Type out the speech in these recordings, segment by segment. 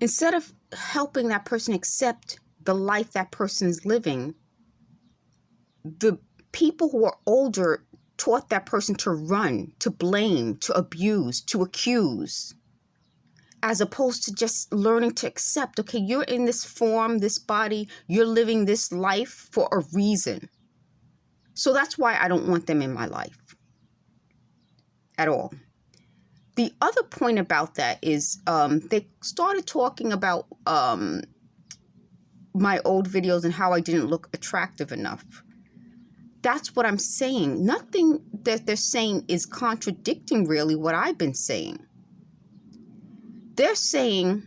Instead of helping that person accept the life that person is living, the people who are older taught that person to run, to blame, to abuse, to accuse, as opposed to just learning to accept, okay, you're in this form, this body, you're living this life for a reason. So that's why I don't want them in my life at all. The other point about that is they started talking about my old videos and how I didn't look attractive enough. That's what I'm saying. Nothing that they're saying is contradicting really what I've been saying. They're saying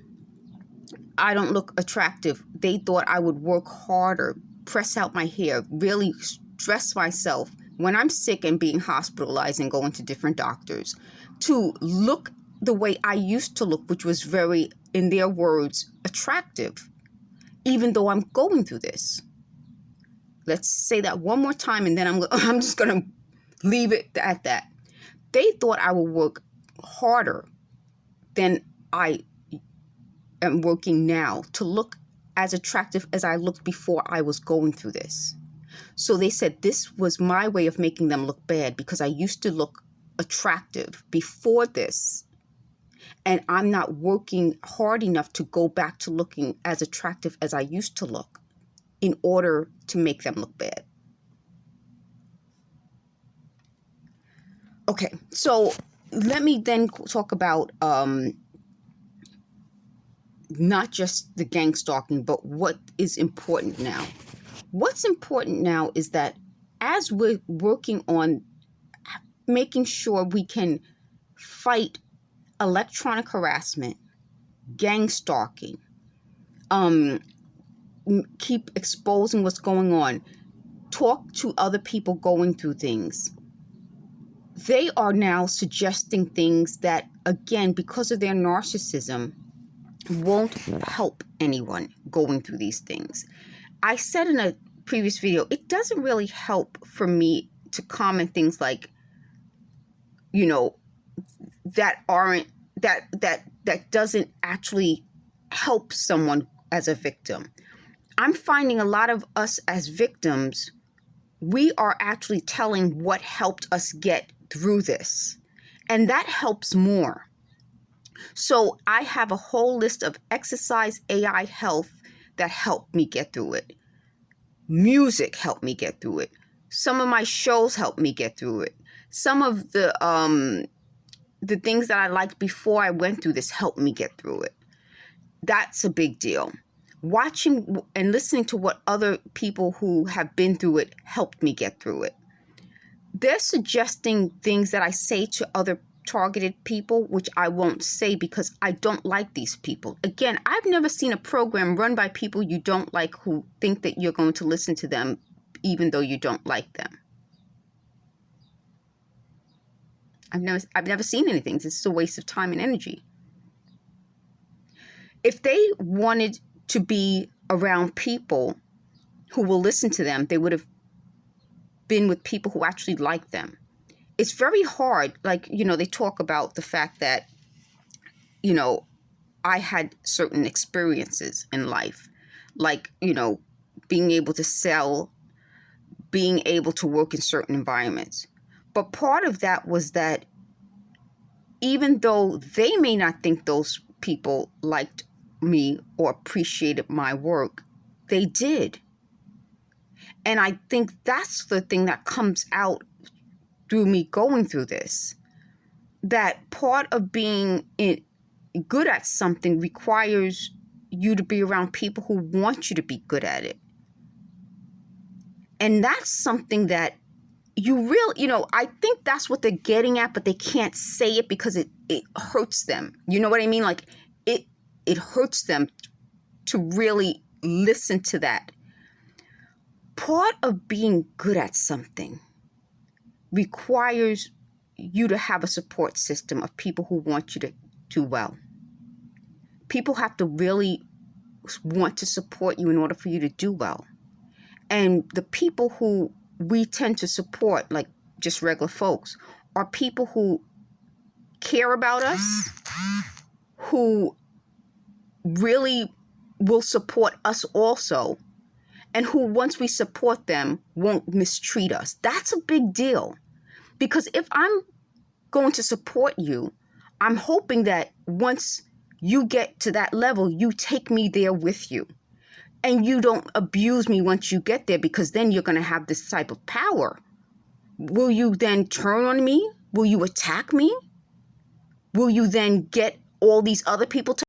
I don't look attractive. They thought I would work harder, press out my hair, really stress myself when I'm sick and being hospitalized and going to different doctors to look the way I used to look, which was very, in their words, attractive, even though I'm going through this. Let's say that one more time, and then I'm just going to leave it at that. They thought I would work harder than I am working now to look as attractive as I looked before I was going through this. So they said this was my way of making them look bad because I used to look attractive before this, and I'm not working hard enough to go back to looking as attractive as I used to look in order to make them look bad. Okay, so let me then talk about not just the gang stalking, but what is important now. What's important now is that as we're working on making sure we can fight electronic harassment, gang stalking, keep exposing what's going on, talk to other people going through things. They are now suggesting things that, again, because of their narcissism, won't help anyone going through these things. I said in a previous video, it doesn't really help for me to comment things like, you know, that doesn't actually help someone as a victim. I'm finding a lot of us as victims, we are actually telling what helped us get through this. And that helps more. So I have a whole list of exercise, AI, health that helped me get through it. Music helped me get through it. Some of my shows helped me get through it. Some of the things that I liked before I went through this helped me get through it. That's a big deal. Watching and listening to what other people who have been through it helped me get through it. They're suggesting things that I say to other targeted people, which I won't say because I don't like these people. Again, I've never seen a program run by people you don't like who think that you're going to listen to them even though you don't like them. I've never seen anything. This is a waste of time and energy. If they wanted to be around people who will listen to them, they would have been with people who actually like them. It's very hard. Like, you know, they talk about the fact that, you know, I had certain experiences in life, like, you know, being able to sell, being able to work in certain environments. But part of that was that even though they may not think those people liked me or appreciated my work, they did. And I think that's the thing that comes out through me going through this, that part of being good at something requires you to be around people who want you to be good at it. And that's something that I think that's what they're getting at, but they can't say it because it hurts them. You know what I mean? Like it hurts them to really listen to that. Part of being good at something requires you to have a support system of people who want you to do well. People have to really want to support you in order for you to do well. And the people who we tend to support, like just regular folks, are people who care about us, who really will support us also, and who, once we support them, won't mistreat us. That's a big deal. Because if I'm going to support you, I'm hoping that once you get to that level, you take me there with you. And you don't abuse me once you get there, because then you're going to have this type of power. Will you then turn on me? Will you attack me? Will you then get all these other people to